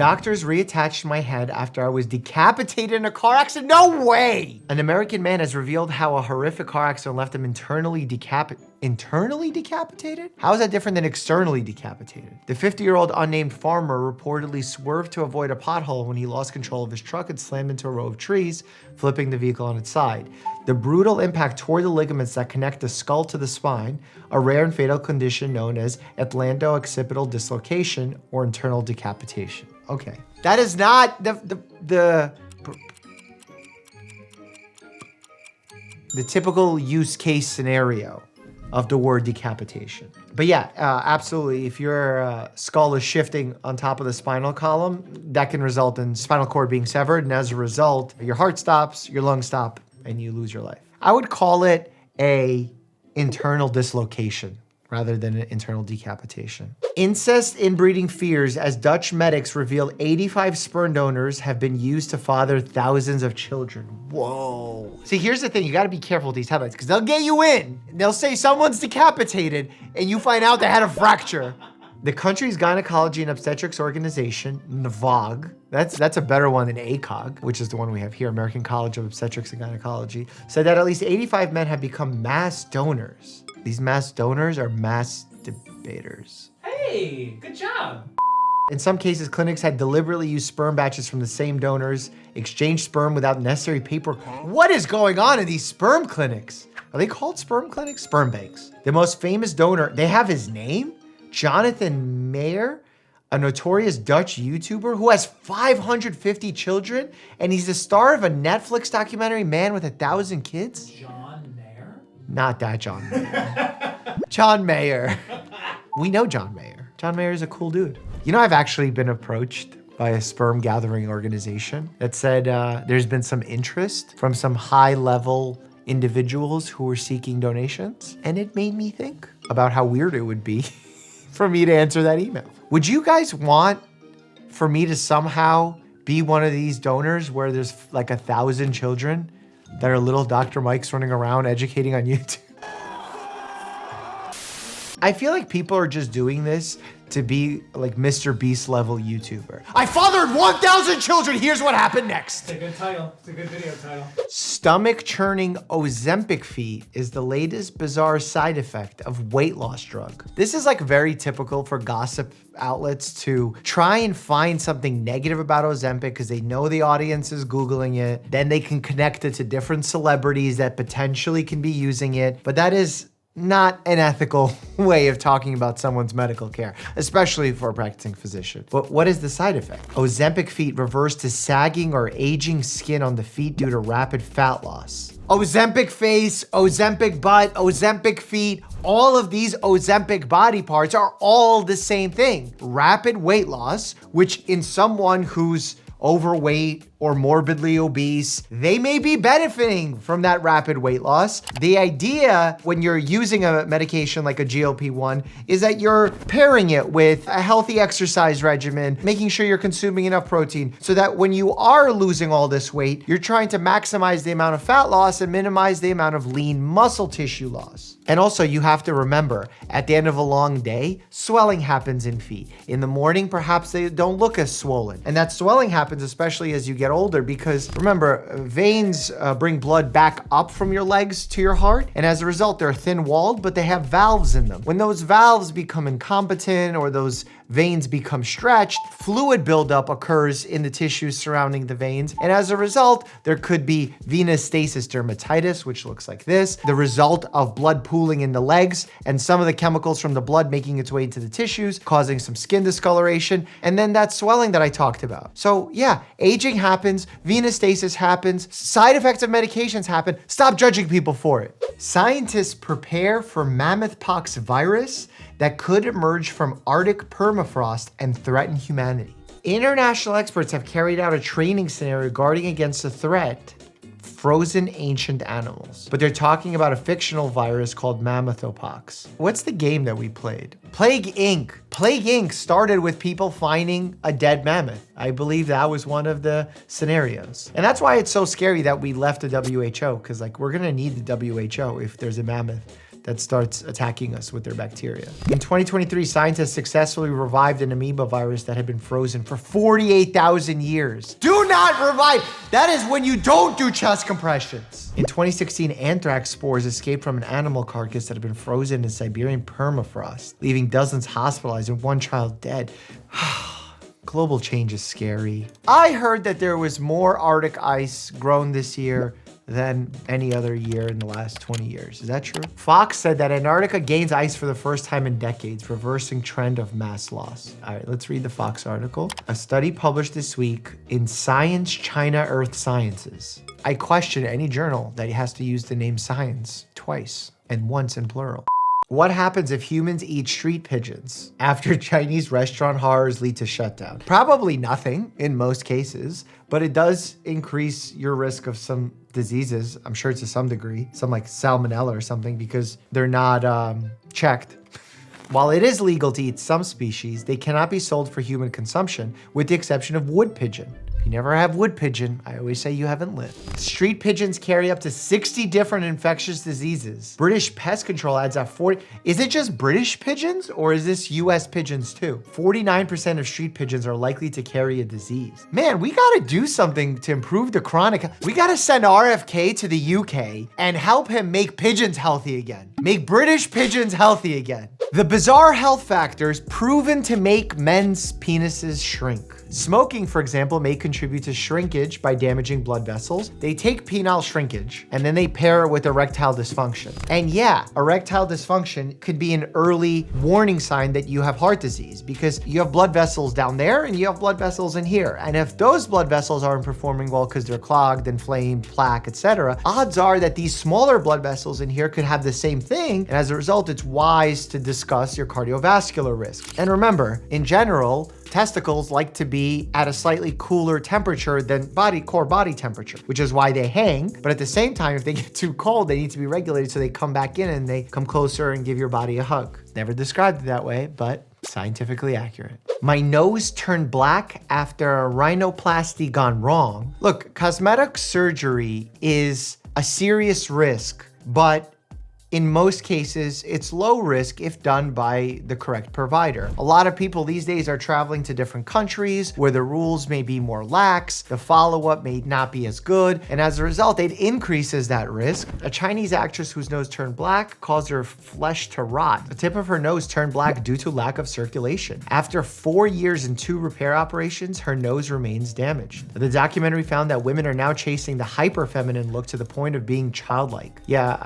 Doctors reattached my head after I was decapitated in a car accident. No way! An American man has revealed how a horrific car accident left him internally decapitated. Internally decapitated? How is that different than externally decapitated? The 50-year-old unnamed farmer reportedly swerved to avoid a pothole when he lost control of his truck and slammed into a row of trees, flipping the vehicle on its side. The brutal impact tore the ligaments that connect the skull to the spine, a rare and fatal condition known as atlanto-occipital dislocation or internal decapitation. Okay. That is not the typical use case scenario of the word decapitation. But yeah, absolutely. If your skull is shifting on top of the spinal column, that can result in spinal cord being severed. And as a result, your heart stops, your lungs stop, and you lose your life. I would call it a internal dislocation rather than an internal decapitation. Incest inbreeding fears as Dutch medics reveal 85 sperm donors have been used to father thousands of children. Whoa. See, here's the thing. You got to be careful with these headlines because they'll get you in. They'll say someone's decapitated and you find out they had a fracture. The country's gynecology and obstetrics organization, NVOG, that's a better one than ACOG, which is the one we have here, American College of Obstetrics and Gynecology, said that at least 85 men have become mass donors. These mass donors are mass debaters. Hey, good job. In some cases, clinics had deliberately used sperm batches from the same donors, exchanged sperm without necessary paperwork. What is going on in these sperm clinics? Are they called sperm clinics? Sperm banks. The most famous donor, they have his name? Jonathan Mayer, a notorious Dutch YouTuber who has 550 children, and he's the star of a Netflix documentary, Man with 1,000 Kids? John Mayer? Not that John Mayer. John Mayer. We know John Mayer. John Mayer is a cool dude. You know, I've actually been approached by a sperm gathering organization that said there's been some interest from some high-level individuals who were seeking donations, and it made me think about how weird it would be for me to answer that email. Would you guys want for me to somehow be one of these donors where there's like 1,000 children that are little Dr. Mikes running around educating on YouTube? I feel like people are just doing this to be like Mr. Beast level YouTuber. I fathered 1,000 children, here's what happened next. It's a good title, it's a good video title. Stomach churning Ozempic feet is the latest bizarre side effect of weight loss drug. This is like very typical for gossip outlets to try and find something negative about Ozempic because they know the audience is Googling it. Then they can connect it to different celebrities that potentially can be using it. But that is not an ethical way of talking about someone's medical care, especially for a practicing physician. But what is the side effect? Ozempic feet reverse to sagging or aging skin on the feet due to rapid fat loss. Ozempic face, Ozempic butt, Ozempic feet, all of these Ozempic body parts are all the same thing. Rapid weight loss, which in someone who's overweight or morbidly obese, they may be benefiting from that rapid weight loss. The idea when you're using a medication like a GLP-1 is that you're pairing it with a healthy exercise regimen, making sure you're consuming enough protein so that when you are losing all this weight, you're trying to maximize the amount of fat loss and minimize the amount of lean muscle tissue loss. And also you have to remember, at the end of a long day, swelling happens in feet. In the morning, perhaps they don't look as swollen. And that swelling happens especially as you get older because remember, veins bring blood back up from your legs to your heart. And as a result, they're thin-walled, but they have valves in them. When those valves become incompetent or those veins become stretched, fluid buildup occurs in the tissues surrounding the veins. And as a result, there could be venous stasis dermatitis, which looks like this, the result of blood pooling in the legs and some of the chemicals from the blood making its way into the tissues, causing some skin discoloration, and then that swelling that I talked about. So yeah, aging happens, venous stasis happens, side effects of medications happen. Stop judging people for it. Scientists prepare for mammoth pox virus that could emerge from Arctic permafrost and threaten humanity. International experts have carried out a training scenario guarding against the threat, frozen ancient animals. But they're talking about a fictional virus called mammothpox. What's the game that we played? Plague Inc. Plague Inc. started with people finding a dead mammoth. I believe that was one of the scenarios. And that's why it's so scary that we left the WHO, because like we're gonna need the WHO if there's a mammoth that starts attacking us with their bacteria. In 2023, scientists successfully revived an amoeba virus that had been frozen for 48,000 years. Do not revive. That is when you don't do chest compressions. In 2016, anthrax spores escaped from an animal carcass that had been frozen in Siberian permafrost, leaving dozens hospitalized and one child dead. Global change is scary. I heard that there was more Arctic ice grown this year than any other year in the last 20 years. Is that true? Fox said that Antarctica gains ice for the first time in decades, reversing trend of mass loss. All right, let's read the Fox article. A study published this week in Science China Earth Sciences. I question any journal that has to use the name science twice and once in plural. What happens if humans eat street pigeons after Chinese restaurant horrors lead to shutdown? Probably nothing in most cases, but it does increase your risk of some diseases. I'm sure to some degree, some like salmonella or something, because they're not checked. While it is legal to eat some species, they cannot be sold for human consumption, with the exception of wood pigeon. If you never have wood pigeon, I always say you haven't lived. Street pigeons carry up to 60 different infectious diseases. British Pest Control adds up 40. Is it just British pigeons or is this US pigeons too? 49% of street pigeons are likely to carry a disease. Man, we gotta do something to improve the chronic. We gotta send RFK to the UK and help him make pigeons healthy again. Make British pigeons healthy again. The bizarre health factors proven to make men's penises shrink. Smoking, for example, may contribute to shrinkage by damaging blood vessels. They take penile shrinkage and then they pair it with erectile dysfunction. And yeah, erectile dysfunction could be an early warning sign that you have heart disease because you have blood vessels down there and you have blood vessels in here. And if those blood vessels aren't performing well because they're clogged, inflamed, plaque, etc., odds are that these smaller blood vessels in here could have the same thing. And as a result, it's wise to discuss your cardiovascular risk. And remember, in general, testicles like to be at a slightly cooler temperature than core body temperature, which is why they hang. But at the same time, if they get too cold, they need to be regulated so they come back in and they come closer and give your body a hug. Never described it that way, but scientifically accurate. My nose turned black after a rhinoplasty gone wrong. Look, cosmetic surgery is a serious risk, but in most cases, it's low risk if done by the correct provider. A lot of people these days are traveling to different countries where the rules may be more lax, the follow-up may not be as good, and as a result, it increases that risk. A Chinese actress whose nose turned black caused her flesh to rot. The tip of her nose turned black due to lack of circulation. After 4 years and 2 repair operations, her nose remains damaged. The documentary found that women are now chasing the hyper-feminine look to the point of being childlike. Yeah,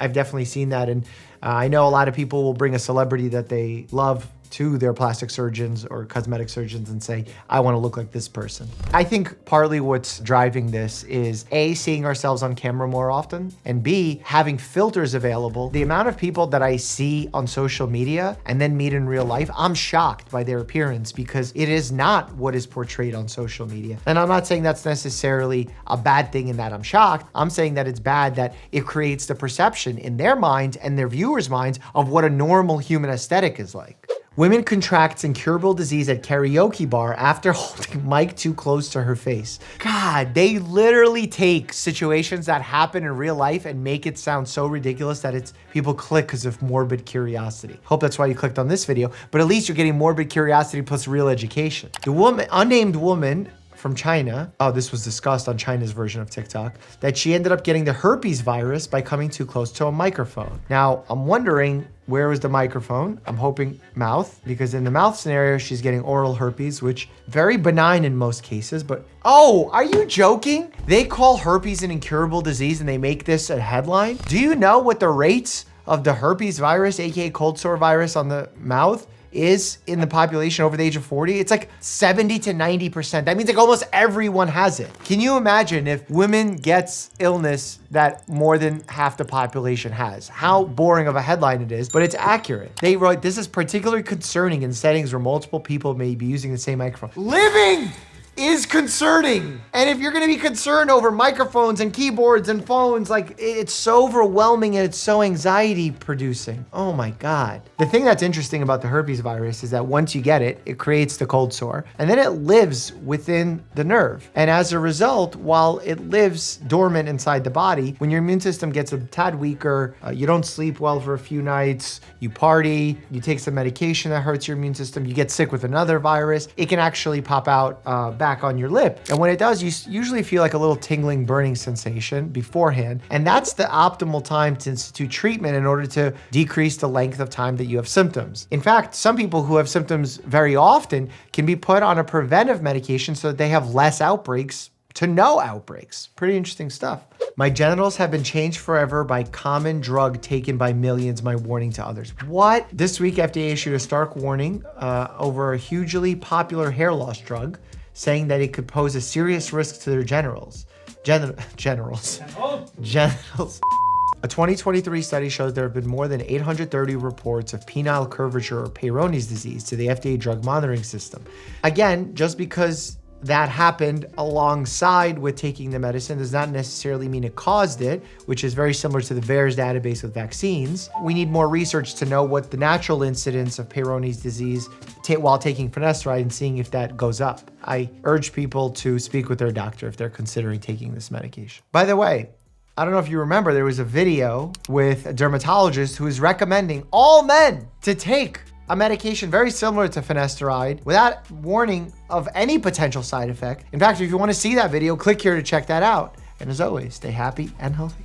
I've definitely seen that, and I know a lot of people will bring a celebrity that they love to their plastic surgeons or cosmetic surgeons and say, I want to look like this person. I think partly what's driving this is A, seeing ourselves on camera more often, and B, having filters available. The amount of people that I see on social media and then meet in real life, I'm shocked by their appearance because it is not what is portrayed on social media. And I'm not saying that's necessarily a bad thing in that I'm shocked. I'm saying that it's bad that it creates the perception in their minds and their viewers' minds of what a normal human aesthetic is like. Women contracts incurable disease at karaoke bar after holding mic too close to her face. God, they literally take situations that happen in real life and make it sound so ridiculous that people click because of morbid curiosity. Hope that's why you clicked on this video, but at least you're getting morbid curiosity plus real education. The unnamed woman from China, this was discussed on China's version of TikTok, that she ended up getting the herpes virus by coming too close to a microphone. Now, I'm wondering, where was the microphone? I'm hoping mouth, because in the mouth scenario, she's getting oral herpes, which very benign in most cases, but oh, are you joking? They call herpes an incurable disease and they make this a headline? Do you know what the rates of the herpes virus, aka cold sore virus on the mouth, is in the population over the age of 40? It's like 70 to 90%. That means like almost everyone has it. Can you imagine if women gets illness that more than half the population has? How boring of a headline it is, but it's accurate. They wrote, this is particularly concerning in settings where multiple people may be using the same microphone. Living is concerning. And if you're gonna be concerned over microphones and keyboards and phones, like it's so overwhelming and it's so anxiety producing. Oh my God. The thing that's interesting about the herpes virus is that once you get it, it creates the cold sore and then it lives within the nerve. And as a result, while it lives dormant inside the body, when your immune system gets a tad weaker, you don't sleep well for a few nights, you party, you take some medication that hurts your immune system, you get sick with another virus, it can actually pop out back on your lip. And when it does, you usually feel like a little tingling, burning sensation beforehand. And that's the optimal time to institute treatment in order to decrease the length of time that you have symptoms. In fact, some people who have symptoms very often can be put on a preventive medication so that they have less outbreaks to no outbreaks. Pretty interesting stuff. My genitals have been changed forever by common drug taken by millions, my warning to others. What? This week, FDA issued a stark warning over a hugely popular hair loss drug, saying that it could pose a serious risk to their genitals. Genitals. A 2023 study shows there have been more than 830 reports of penile curvature or Peyronie's disease to the FDA drug monitoring system. Again, just because that happened alongside with taking the medicine does not necessarily mean it caused it, which is very similar to the VAERS database with vaccines. We need more research to know what the natural incidence of Peyronie's disease while taking finasteride and seeing if that goes up. I urge people to speak with their doctor if they're considering taking this medication. By the way, I don't know if you remember, there was a video with a dermatologist who is recommending all men to take a medication very similar to finasteride without warning of any potential side effect. In fact, if you want to see that video, click here to check that out. And as always, stay happy and healthy.